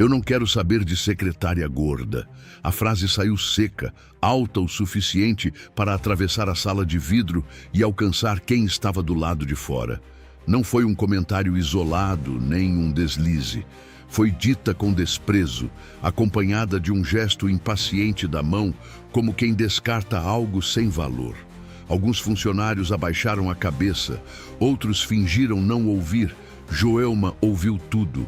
Eu não quero saber de secretária gorda. A frase saiu seca, alta o suficiente para atravessar a sala de vidro e alcançar quem estava do lado de fora. Não foi um comentário isolado, nem um deslize. Foi dita com desprezo, acompanhada de um gesto impaciente da mão, como quem descarta algo sem valor. Alguns funcionários abaixaram a cabeça, outros fingiram não ouvir. Joelma ouviu tudo.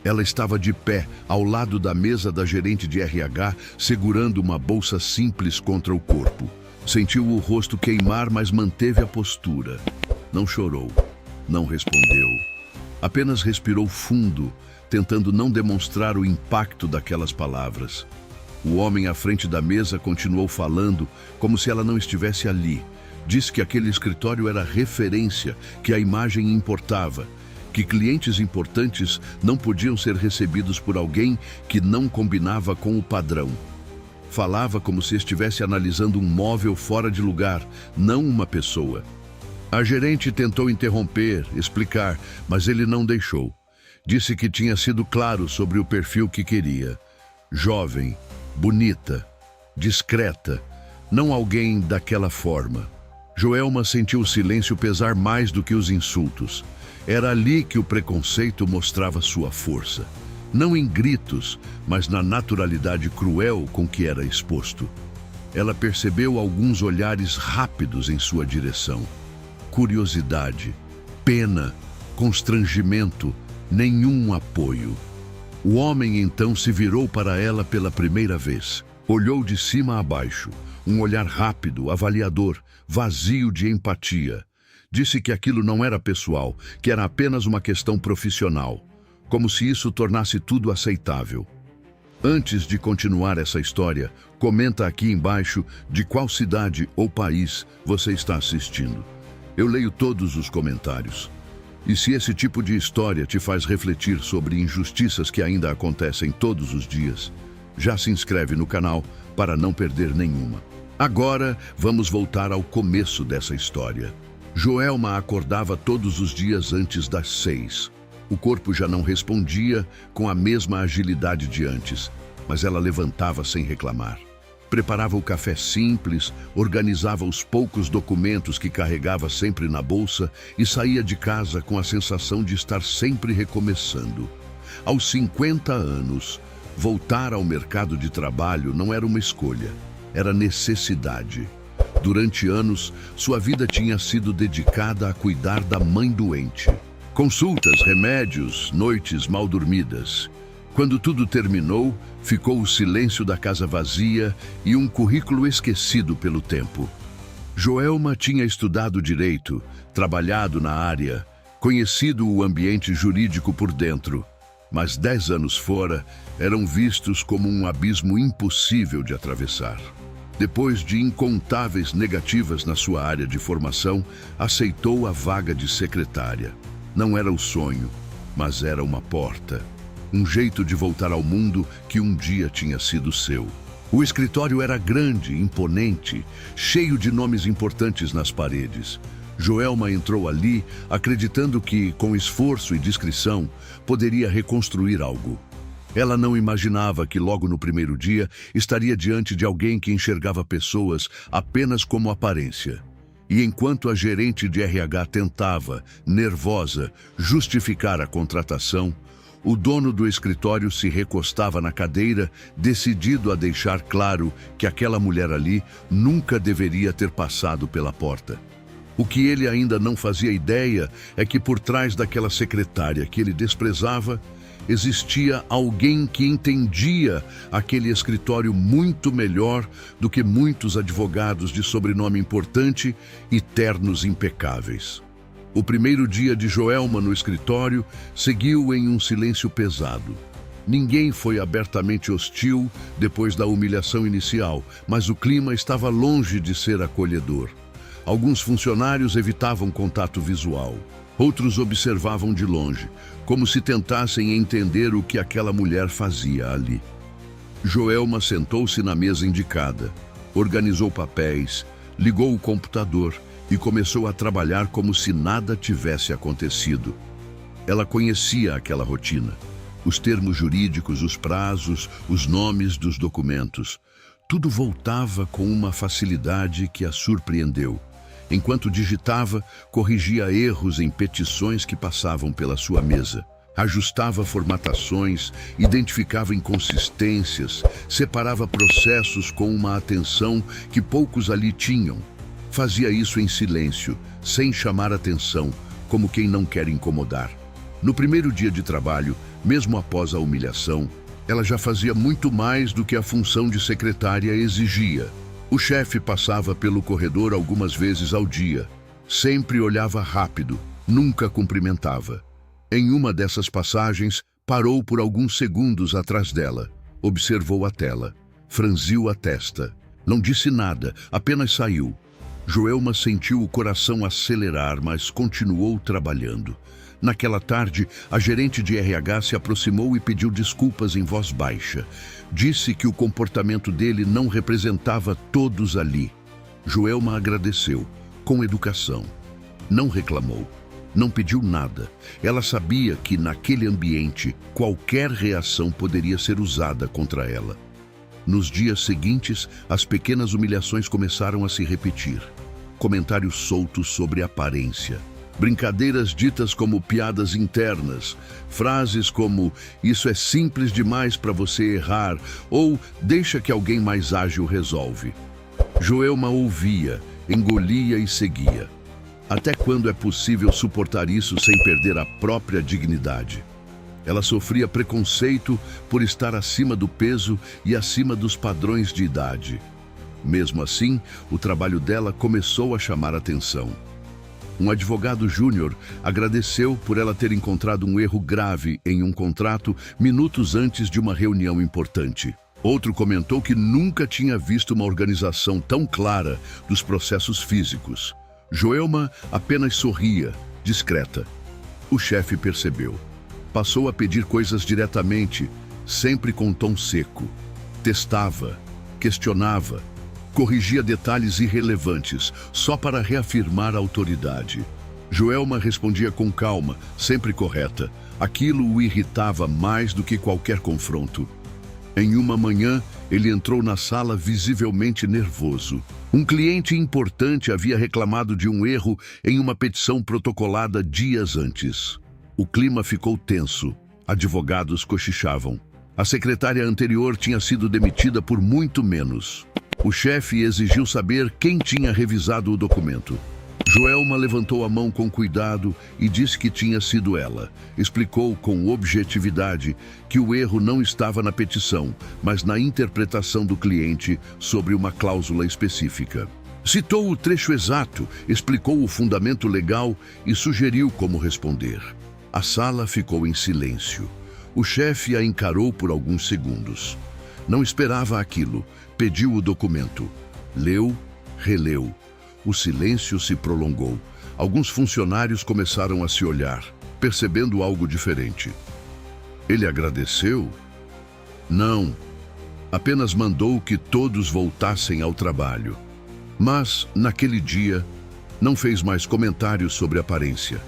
Ela estava de pé, ao lado da mesa da gerente de RH, segurando uma bolsa simples contra o corpo. Sentiu o rosto queimar, mas manteve a postura. Não chorou, não respondeu. Apenas respirou fundo, tentando não demonstrar o impacto daquelas palavras. O homem à frente da mesa continuou falando, como se ela não estivesse ali. Disse que aquele escritório era referência, que a imagem importava, que clientes importantes não podiam ser recebidos por alguém que não combinava com o padrão. Falava como se estivesse analisando um móvel fora de lugar, não uma pessoa. A gerente tentou interromper, explicar, mas ele não deixou. Disse que tinha sido claro sobre o perfil que queria. Jovem, bonita, discreta, não alguém daquela forma. Joelma sentiu o silêncio pesar mais do que os insultos. Era ali que o preconceito mostrava sua força. Não em gritos, mas na naturalidade cruel com que era exposto. Ela percebeu alguns olhares rápidos em sua direção. Curiosidade, pena, constrangimento, nenhum apoio. O homem então se virou para ela pela primeira vez. Olhou de cima a baixo, um olhar rápido, avaliador, vazio de empatia. Disse que aquilo não era pessoal, que era apenas uma questão profissional, como se isso tornasse tudo aceitável. Antes de continuar essa história, comenta aqui embaixo de qual cidade ou país você está assistindo. Eu leio todos os comentários. E se esse tipo de história te faz refletir sobre injustiças que ainda acontecem todos os dias, já se inscreve no canal para não perder nenhuma. Agora, vamos voltar ao começo dessa história. Joelma acordava todos os dias antes das 6. O corpo já não respondia com a mesma agilidade de antes, mas ela levantava sem reclamar. Preparava o café simples, organizava os poucos documentos que carregava sempre na bolsa e saía de casa com a sensação de estar sempre recomeçando. Aos 50 anos, voltar ao mercado de trabalho não era uma escolha, era necessidade. Durante anos, sua vida tinha sido dedicada a cuidar da mãe doente. Consultas, remédios, noites mal dormidas. Quando tudo terminou, ficou o silêncio da casa vazia e um currículo esquecido pelo tempo. Joelma tinha estudado direito, trabalhado na área, conhecido o ambiente jurídico por dentro, mas 10 anos fora eram vistos como um abismo impossível de atravessar. Depois de incontáveis negativas na sua área de formação, aceitou a vaga de secretária. Não era o sonho, mas era uma porta. Um jeito de voltar ao mundo que um dia tinha sido seu. O escritório era grande, imponente, cheio de nomes importantes nas paredes. Joelma entrou ali, acreditando que, com esforço e discrição, poderia reconstruir algo. Ela não imaginava que logo no primeiro dia estaria diante de alguém que enxergava pessoas apenas como aparência. E enquanto a gerente de RH tentava, nervosa, justificar a contratação, o dono do escritório se recostava na cadeira, decidido a deixar claro que aquela mulher ali nunca deveria ter passado pela porta. O que ele ainda não fazia ideia é que por trás daquela secretária que ele desprezava, existia alguém que entendia aquele escritório muito melhor do que muitos advogados de sobrenome importante e ternos impecáveis. O primeiro dia de Joelma no escritório seguiu em um silêncio pesado. Ninguém foi abertamente hostil depois da humilhação inicial, mas o clima estava longe de ser acolhedor. Alguns funcionários evitavam contato visual. Outros observavam de longe, como se tentassem entender o que aquela mulher fazia ali. Joelma sentou-se na mesa indicada, organizou papéis, ligou o computador e começou a trabalhar como se nada tivesse acontecido. Ela conhecia aquela rotina. Os termos jurídicos, os prazos, os nomes dos documentos. Tudo voltava com uma facilidade que a surpreendeu. Enquanto digitava, corrigia erros em petições que passavam pela sua mesa. Ajustava formatações, identificava inconsistências, separava processos com uma atenção que poucos ali tinham. Fazia isso em silêncio, sem chamar atenção, como quem não quer incomodar. No primeiro dia de trabalho, mesmo após a humilhação, ela já fazia muito mais do que a função de secretária exigia. O chefe passava pelo corredor algumas vezes ao dia. Sempre olhava rápido, nunca cumprimentava. Em uma dessas passagens, parou por alguns segundos atrás dela. Observou a tela. Franziu a testa. Não disse nada, apenas saiu. Joelma sentiu o coração acelerar, mas continuou trabalhando. Naquela tarde, a gerente de RH se aproximou e pediu desculpas em voz baixa. Disse que o comportamento dele não representava todos ali. Joelma agradeceu, com educação. Não reclamou. Não pediu nada. Ela sabia que, naquele ambiente, qualquer reação poderia ser usada contra ela. Nos dias seguintes, as pequenas humilhações começaram a se repetir. Comentários soltos sobre aparência. Brincadeiras ditas como piadas internas. Frases como, isso é simples demais para você errar, ou deixa que alguém mais ágil resolve. Joelma ouvia, engolia e seguia. Até quando é possível suportar isso sem perder a própria dignidade? Ela sofria preconceito por estar acima do peso e acima dos padrões de idade. Mesmo assim, o trabalho dela começou a chamar atenção. Um advogado júnior agradeceu por ela ter encontrado um erro grave em um contrato minutos antes de uma reunião importante. Outro comentou que nunca tinha visto uma organização tão clara dos processos físicos. Joelma apenas sorria, discreta. O chefe percebeu. Passou a pedir coisas diretamente, sempre com tom seco. Testava, questionava, corrigia detalhes irrelevantes, só para reafirmar a autoridade. Joelma respondia com calma, sempre correta. Aquilo o irritava mais do que qualquer confronto. Em uma manhã, ele entrou na sala visivelmente nervoso. Um cliente importante havia reclamado de um erro em uma petição protocolada dias antes. O clima ficou tenso. Advogados cochichavam. A secretária anterior tinha sido demitida por muito menos. O chefe exigiu saber quem tinha revisado o documento. Joelma levantou a mão com cuidado e disse que tinha sido ela. Explicou com objetividade que o erro não estava na petição, mas na interpretação do cliente sobre uma cláusula específica. Citou o trecho exato, explicou o fundamento legal e sugeriu como responder. A sala ficou em silêncio. O chefe a encarou por alguns segundos. Não esperava aquilo. Pediu o documento. Leu, releu. O silêncio se prolongou. Alguns funcionários começaram a se olhar, percebendo algo diferente. Ele agradeceu? Não. Apenas mandou que todos voltassem ao trabalho. Mas, naquele dia, não fez mais comentários sobre aparência.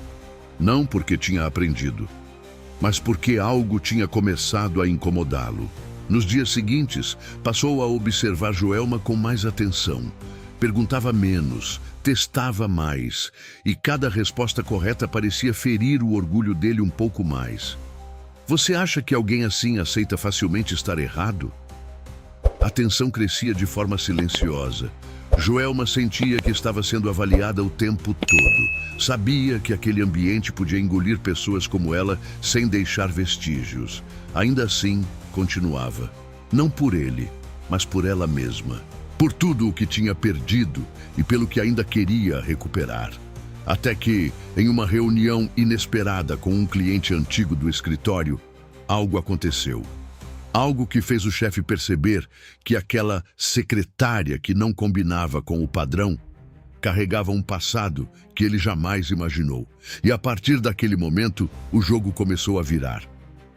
Não porque tinha aprendido, mas porque algo tinha começado a incomodá-lo. Nos dias seguintes, passou a observar Joelma com mais atenção. Perguntava menos, testava mais, e cada resposta correta parecia ferir o orgulho dele um pouco mais. Você acha que alguém assim aceita facilmente estar errado? A tensão crescia de forma silenciosa. Joelma sentia que estava sendo avaliada o tempo todo. Sabia que aquele ambiente podia engolir pessoas como ela sem deixar vestígios. Ainda assim, continuava. Não por ele, mas por ela mesma. Por tudo o que tinha perdido e pelo que ainda queria recuperar. Até que, em uma reunião inesperada com um cliente antigo do escritório, algo aconteceu. Algo que fez o chefe perceber que aquela secretária que não combinava com o padrão carregava um passado que ele jamais imaginou. E a partir daquele momento, o jogo começou a virar.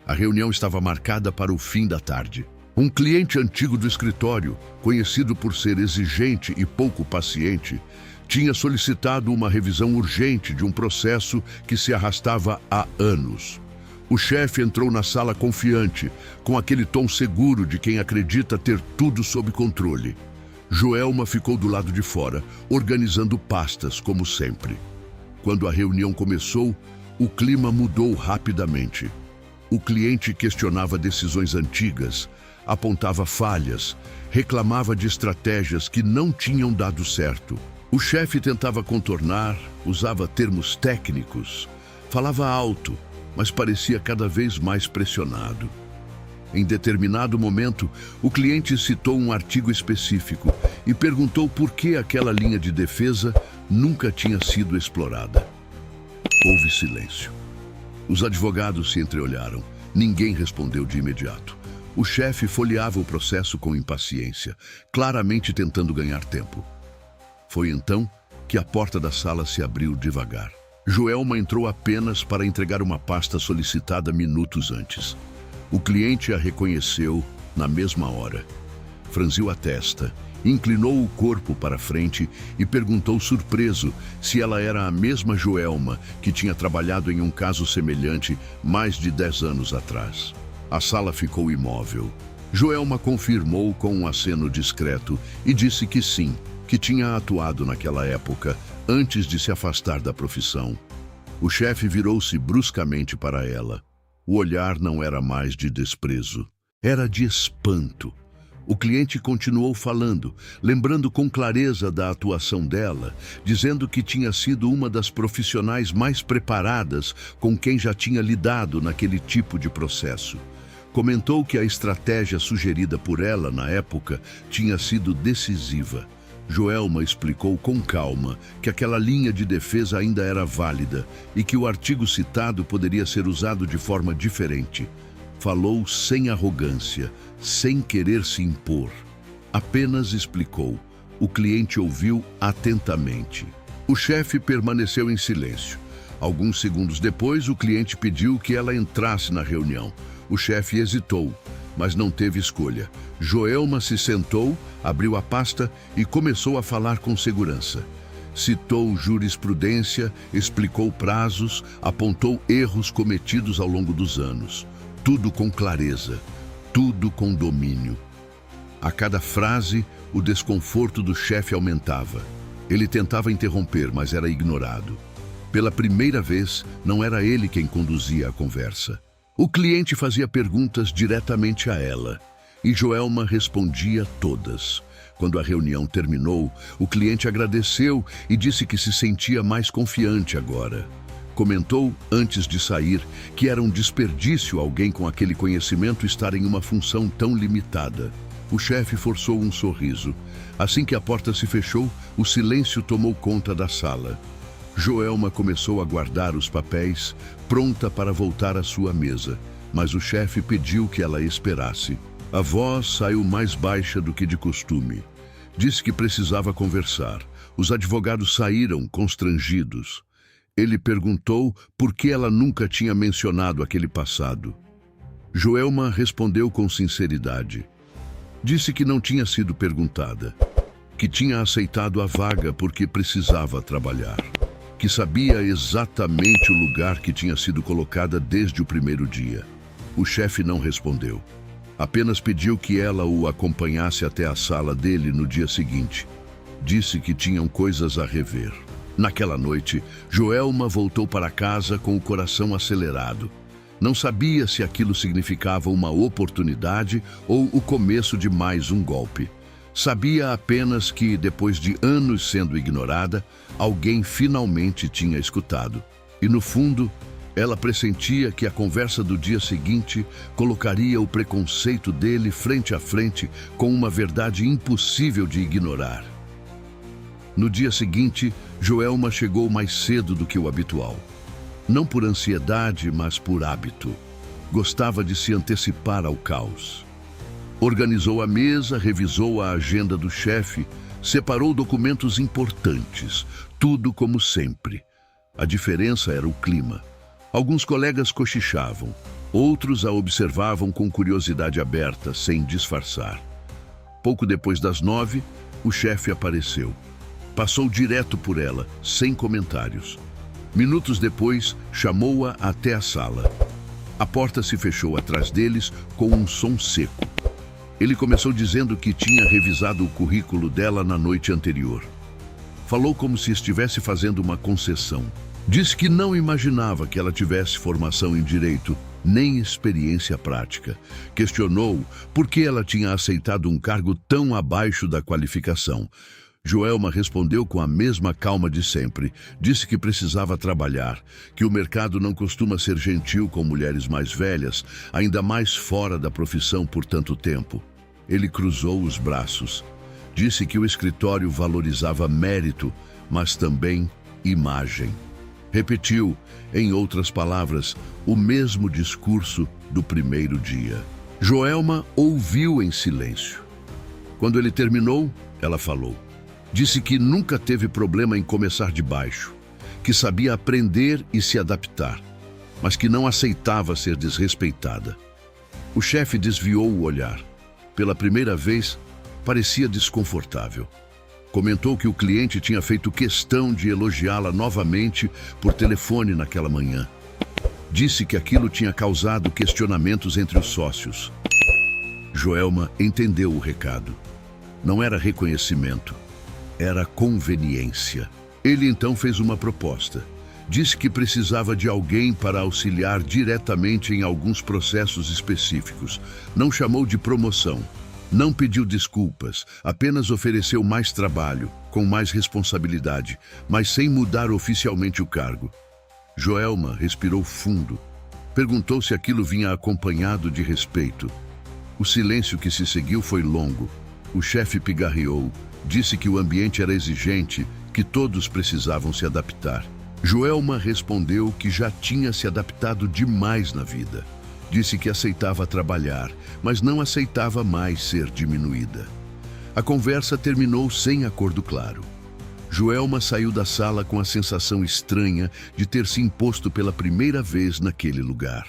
A reunião estava marcada para o fim da tarde. Um cliente antigo do escritório, conhecido por ser exigente e pouco paciente, tinha solicitado uma revisão urgente de um processo que se arrastava há anos. O chefe entrou na sala confiante, com aquele tom seguro de quem acredita ter tudo sob controle. Joelma ficou do lado de fora, organizando pastas, como sempre. Quando a reunião começou, o clima mudou rapidamente. O cliente questionava decisões antigas, apontava falhas, reclamava de estratégias que não tinham dado certo. O chefe tentava contornar, usava termos técnicos, falava alto, mas parecia cada vez mais pressionado. Em determinado momento, o cliente citou um artigo específico e perguntou por que aquela linha de defesa nunca tinha sido explorada. Houve silêncio. Os advogados se entreolharam. Ninguém respondeu de imediato. O chefe folheava o processo com impaciência, claramente tentando ganhar tempo. Foi então que a porta da sala se abriu devagar. Joelma entrou apenas para entregar uma pasta solicitada minutos antes. O cliente a reconheceu na mesma hora. Franziu a testa, inclinou o corpo para frente e perguntou surpreso se ela era a mesma Joelma que tinha trabalhado em um caso semelhante mais de 10 anos atrás. A sala ficou imóvel. Joelma confirmou com um aceno discreto e disse que sim, que tinha atuado naquela época, antes de se afastar da profissão. O chefe virou-se bruscamente para ela. O olhar não era mais de desprezo, era de espanto. O cliente continuou falando, lembrando com clareza da atuação dela, dizendo que tinha sido uma das profissionais mais preparadas com quem já tinha lidado naquele tipo de processo. Comentou que a estratégia sugerida por ela na época tinha sido decisiva. Joelma explicou com calma que aquela linha de defesa ainda era válida e que o artigo citado poderia ser usado de forma diferente. Falou sem arrogância, sem querer se impor. Apenas explicou. O cliente ouviu atentamente. O chefe permaneceu em silêncio. Alguns segundos depois, o cliente pediu que ela entrasse na reunião. O chefe hesitou, mas não teve escolha. Joelma se sentou, abriu a pasta e começou a falar com segurança. Citou jurisprudência, explicou prazos, apontou erros cometidos ao longo dos anos. Tudo com clareza, tudo com domínio. A cada frase, o desconforto do chefe aumentava. Ele tentava interromper, mas era ignorado. Pela primeira vez, não era ele quem conduzia a conversa. O cliente fazia perguntas diretamente a ela, e Joelma respondia todas. Quando a reunião terminou, o cliente agradeceu e disse que se sentia mais confiante agora. Comentou, antes de sair, que era um desperdício alguém com aquele conhecimento estar em uma função tão limitada. O chefe forçou um sorriso. Assim que a porta se fechou, o silêncio tomou conta da sala. Joelma começou a guardar os papéis, pronta para voltar à sua mesa, mas o chefe pediu que ela esperasse. A voz saiu mais baixa do que de costume. Disse que precisava conversar. Os advogados saíram constrangidos. Ele perguntou por que ela nunca tinha mencionado aquele passado. Joelma respondeu com sinceridade. Disse que não tinha sido perguntada, que tinha aceitado a vaga porque precisava trabalhar, que sabia exatamente o lugar que tinha sido colocada desde o primeiro dia. O chefe não respondeu. Apenas pediu que ela o acompanhasse até a sala dele no dia seguinte. Disse que tinham coisas a rever. Naquela noite, Joelma voltou para casa com o coração acelerado. Não sabia se aquilo significava uma oportunidade ou o começo de mais um golpe. Sabia apenas que, depois de anos sendo ignorada, alguém finalmente tinha escutado. E, no fundo, ela pressentia que a conversa do dia seguinte colocaria o preconceito dele frente a frente com uma verdade impossível de ignorar. No dia seguinte, Joelma chegou mais cedo do que o habitual. Não por ansiedade, mas por hábito. Gostava de se antecipar ao caos. Organizou a mesa, revisou a agenda do chefe, separou documentos importantes, tudo como sempre. A diferença era o clima. Alguns colegas cochichavam, outros a observavam com curiosidade aberta, sem disfarçar. Pouco depois das 9, o chefe apareceu. Passou direto por ela, sem comentários. Minutos depois, chamou-a até a sala. A porta se fechou atrás deles com um som seco. Ele começou dizendo que tinha revisado o currículo dela na noite anterior. Falou como se estivesse fazendo uma concessão. Disse que não imaginava que ela tivesse formação em direito, nem experiência prática. Questionou por que ela tinha aceitado um cargo tão abaixo da qualificação. Joelma respondeu com a mesma calma de sempre. Disse que precisava trabalhar, que o mercado não costuma ser gentil com mulheres mais velhas, ainda mais fora da profissão por tanto tempo. Ele cruzou os braços. Disse que o escritório valorizava mérito, mas também imagem. Repetiu, em outras palavras, o mesmo discurso do primeiro dia. Joelma ouviu em silêncio. Quando ele terminou, ela falou. Disse que nunca teve problema em começar de baixo, que sabia aprender e se adaptar, mas que não aceitava ser desrespeitada. O chefe desviou o olhar. Pela primeira vez, parecia desconfortável. Comentou que o cliente tinha feito questão de elogiá-la novamente por telefone naquela manhã. Disse que aquilo tinha causado questionamentos entre os sócios. Joelma entendeu o recado. Não era reconhecimento. Era conveniência. Ele então fez uma proposta. Disse que precisava de alguém para auxiliar diretamente em alguns processos específicos. Não chamou de promoção. Não pediu desculpas. Apenas ofereceu mais trabalho, com mais responsabilidade, mas sem mudar oficialmente o cargo. Joelma respirou fundo. Perguntou se aquilo vinha acompanhado de respeito. O silêncio que se seguiu foi longo. O chefe pigarreou. Disse que o ambiente era exigente, que todos precisavam se adaptar. Joelma respondeu que já tinha se adaptado demais na vida. Disse que aceitava trabalhar, mas não aceitava mais ser diminuída. A conversa terminou sem acordo claro. Joelma saiu da sala com a sensação estranha de ter se imposto pela primeira vez naquele lugar.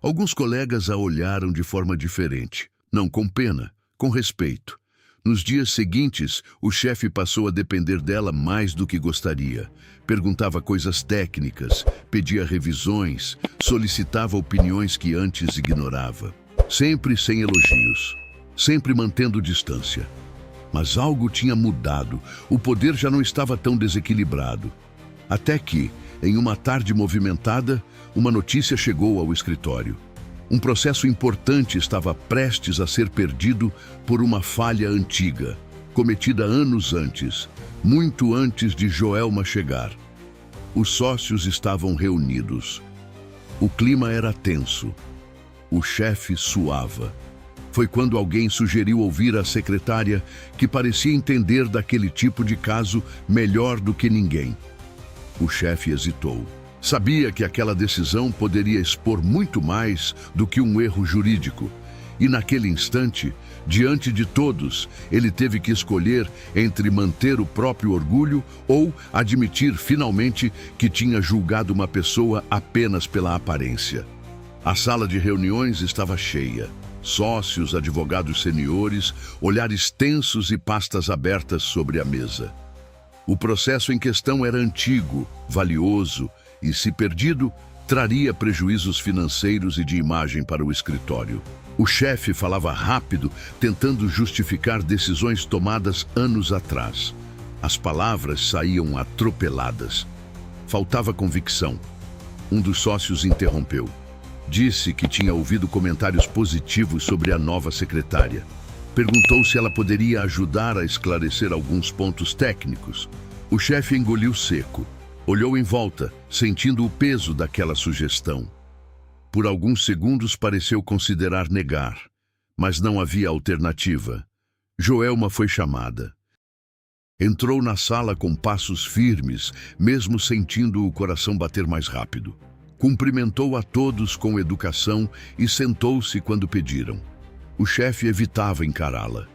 Alguns colegas a olharam de forma diferente, não com pena, com respeito. Nos dias seguintes, o chefe passou a depender dela mais do que gostaria. Perguntava coisas técnicas, pedia revisões, solicitava opiniões que antes ignorava. Sempre sem elogios, sempre mantendo distância. Mas algo tinha mudado, o poder já não estava tão desequilibrado. Até que, em uma tarde movimentada, uma notícia chegou ao escritório. Um processo importante estava prestes a ser perdido por uma falha antiga, cometida anos antes, muito antes de Joelma chegar. Os sócios estavam reunidos. O clima era tenso. O chefe suava. Foi quando alguém sugeriu ouvir a secretária, que parecia entender daquele tipo de caso melhor do que ninguém. O chefe hesitou. Sabia que aquela decisão poderia expor muito mais do que um erro jurídico. E naquele instante, diante de todos, ele teve que escolher entre manter o próprio orgulho ou admitir finalmente que tinha julgado uma pessoa apenas pela aparência. A sala de reuniões estava cheia. Sócios, advogados seniores, olhares tensos e pastas abertas sobre a mesa. O processo em questão era antigo, valioso, e, se perdido, traria prejuízos financeiros e de imagem para o escritório. O chefe falava rápido, tentando justificar decisões tomadas anos atrás. As palavras saíam atropeladas. Faltava convicção. Um dos sócios interrompeu. Disse que tinha ouvido comentários positivos sobre a nova secretária. Perguntou se ela poderia ajudar a esclarecer alguns pontos técnicos. O chefe engoliu seco. Olhou em volta, sentindo o peso daquela sugestão. Por alguns segundos pareceu considerar negar, mas não havia alternativa. Joelma foi chamada. Entrou na sala com passos firmes, mesmo sentindo o coração bater mais rápido. Cumprimentou a todos com educação e sentou-se quando pediram. O chefe evitava encará-la.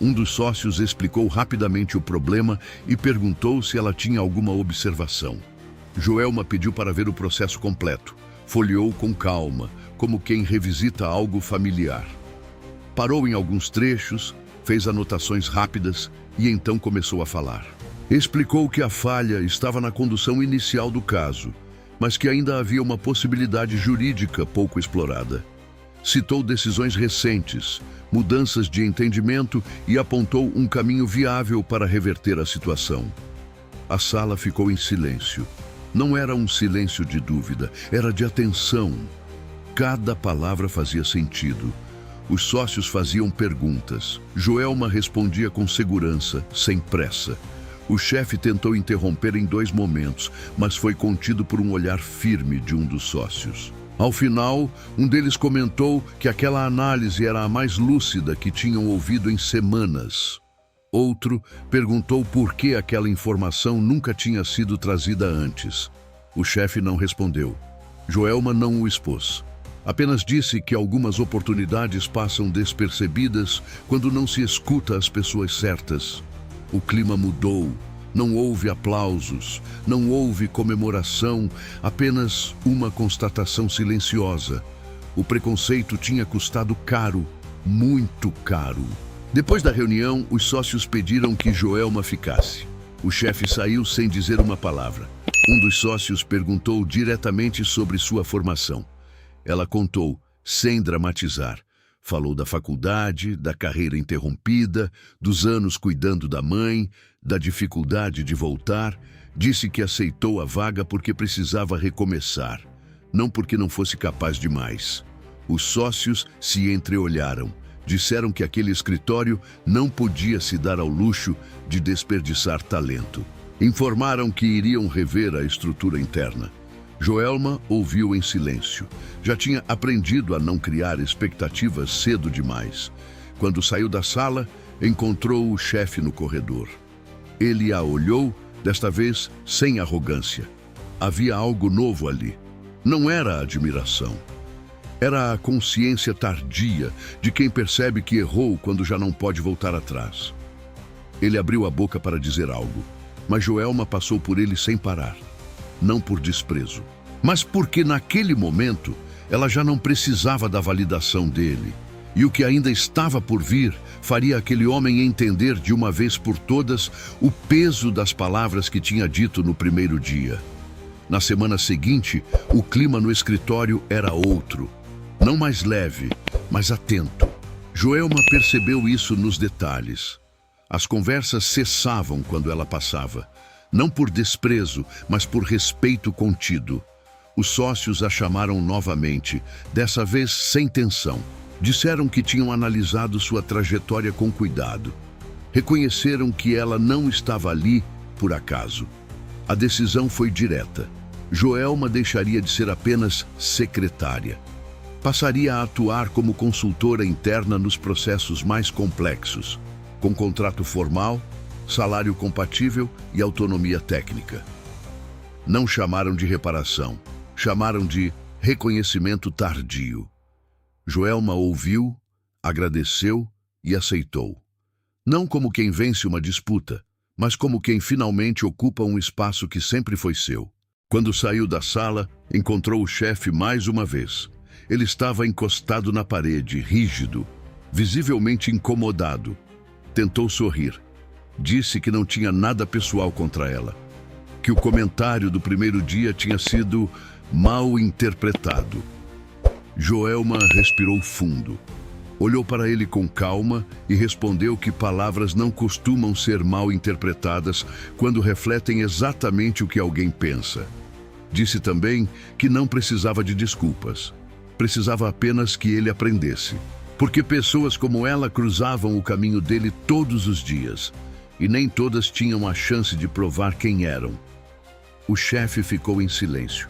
Um dos sócios explicou rapidamente o problema e perguntou se ela tinha alguma observação. Joelma pediu para ver o processo completo. Folheou com calma, como quem revisita algo familiar. Parou em alguns trechos, fez anotações rápidas e então começou a falar. Explicou que a falha estava na condução inicial do caso, mas que ainda havia uma possibilidade jurídica pouco explorada. Citou decisões recentes, mudanças de entendimento e apontou um caminho viável para reverter a situação. A sala ficou em silêncio. Não era um silêncio de dúvida, era de atenção. Cada palavra fazia sentido. Os sócios faziam perguntas. Joelma respondia com segurança, sem pressa. O chefe tentou interromper em 2 momentos, mas foi contido por um olhar firme de um dos sócios. Ao final, um deles comentou que aquela análise era a mais lúcida que tinham ouvido em semanas. Outro perguntou por que aquela informação nunca tinha sido trazida antes. O chefe não respondeu. Joelma não o expôs. Apenas disse que algumas oportunidades passam despercebidas quando não se escuta as pessoas certas. O clima mudou. Não houve aplausos, não houve comemoração, apenas uma constatação silenciosa. O preconceito tinha custado caro, muito caro. Depois da reunião, os sócios pediram que Joelma ficasse. O chefe saiu sem dizer uma palavra. Um dos sócios perguntou diretamente sobre sua formação. Ela contou, sem dramatizar. Falou da faculdade, da carreira interrompida, dos anos cuidando da mãe, da dificuldade de voltar. Disse que aceitou a vaga porque precisava recomeçar, não porque não fosse capaz de mais. Os sócios se entreolharam. Disseram que aquele escritório não podia se dar ao luxo de desperdiçar talento. Informaram que iriam rever a estrutura interna. Joelma ouviu em silêncio. Já tinha aprendido a não criar expectativas cedo demais. Quando saiu da sala, encontrou o chefe no corredor. Ele a olhou, desta vez sem arrogância. Havia algo novo ali. Não era admiração. Era a consciência tardia de quem percebe que errou quando já não pode voltar atrás. Ele abriu a boca para dizer algo, mas Joelma passou por ele sem parar. Não por desprezo, mas porque naquele momento ela já não precisava da validação dele. E o que ainda estava por vir faria aquele homem entender de uma vez por todas o peso das palavras que tinha dito no primeiro dia. Na semana seguinte, o clima no escritório era outro. Não mais leve, mas atento. Joelma percebeu isso nos detalhes. As conversas cessavam quando ela passava. Não por desprezo, mas por respeito contido. Os sócios a chamaram novamente, dessa vez sem tensão. Disseram que tinham analisado sua trajetória com cuidado. Reconheceram que ela não estava ali por acaso. A decisão foi direta. Joelma deixaria de ser apenas secretária. Passaria a atuar como consultora interna nos processos mais complexos, com contrato formal, salário compatível e autonomia técnica. Não chamaram de reparação, chamaram de reconhecimento tardio. Joelma ouviu, agradeceu e aceitou. Não como quem vence uma disputa, mas como quem finalmente ocupa um espaço que sempre foi seu. Quando saiu da sala, encontrou o chefe mais uma vez. Ele estava encostado na parede, rígido, visivelmente incomodado. Tentou sorrir. Disse que não tinha nada pessoal contra ela. Que o comentário do primeiro dia tinha sido mal interpretado. Joelma respirou fundo. Olhou para ele com calma e respondeu que palavras não costumam ser mal interpretadas quando refletem exatamente o que alguém pensa. Disse também que não precisava de desculpas. Precisava apenas que ele aprendesse. Porque pessoas como ela cruzavam o caminho dele todos os dias. E nem todas tinham a chance de provar quem eram. O chefe ficou em silêncio.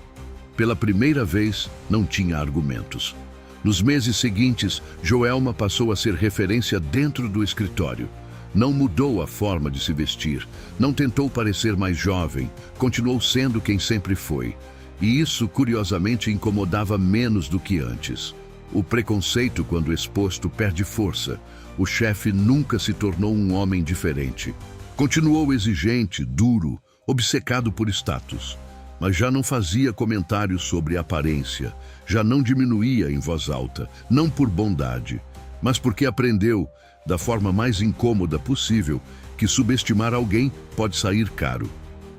Pela primeira vez, não tinha argumentos. Nos meses seguintes, Joelma passou a ser referência dentro do escritório. Não mudou a forma de se vestir, não tentou parecer mais jovem, continuou sendo quem sempre foi. E isso, curiosamente, incomodava menos do que antes. O preconceito, quando exposto, perde força. O chefe nunca se tornou um homem diferente. Continuou exigente, duro, obcecado por status. Mas já não fazia comentários sobre aparência, já não diminuía em voz alta, não por bondade, mas porque aprendeu, da forma mais incômoda possível, que subestimar alguém pode sair caro.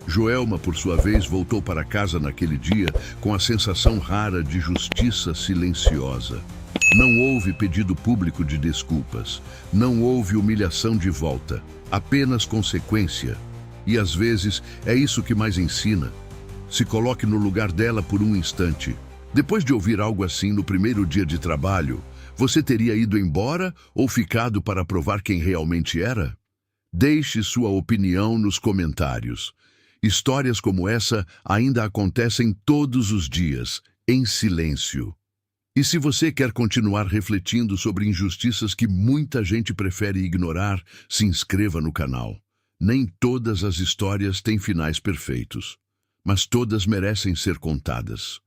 Joelma, por sua vez, voltou para casa naquele dia com a sensação rara de justiça silenciosa. Não houve pedido público de desculpas, não houve humilhação de volta, apenas consequência. E às vezes é isso que mais ensina. Se coloque no lugar dela por um instante. Depois de ouvir algo assim no primeiro dia de trabalho, você teria ido embora ou ficado para provar quem realmente era? Deixe sua opinião nos comentários. Histórias como essa ainda acontecem todos os dias, em silêncio. E se você quer continuar refletindo sobre injustiças que muita gente prefere ignorar, se inscreva no canal. Nem todas as histórias têm finais perfeitos, mas todas merecem ser contadas.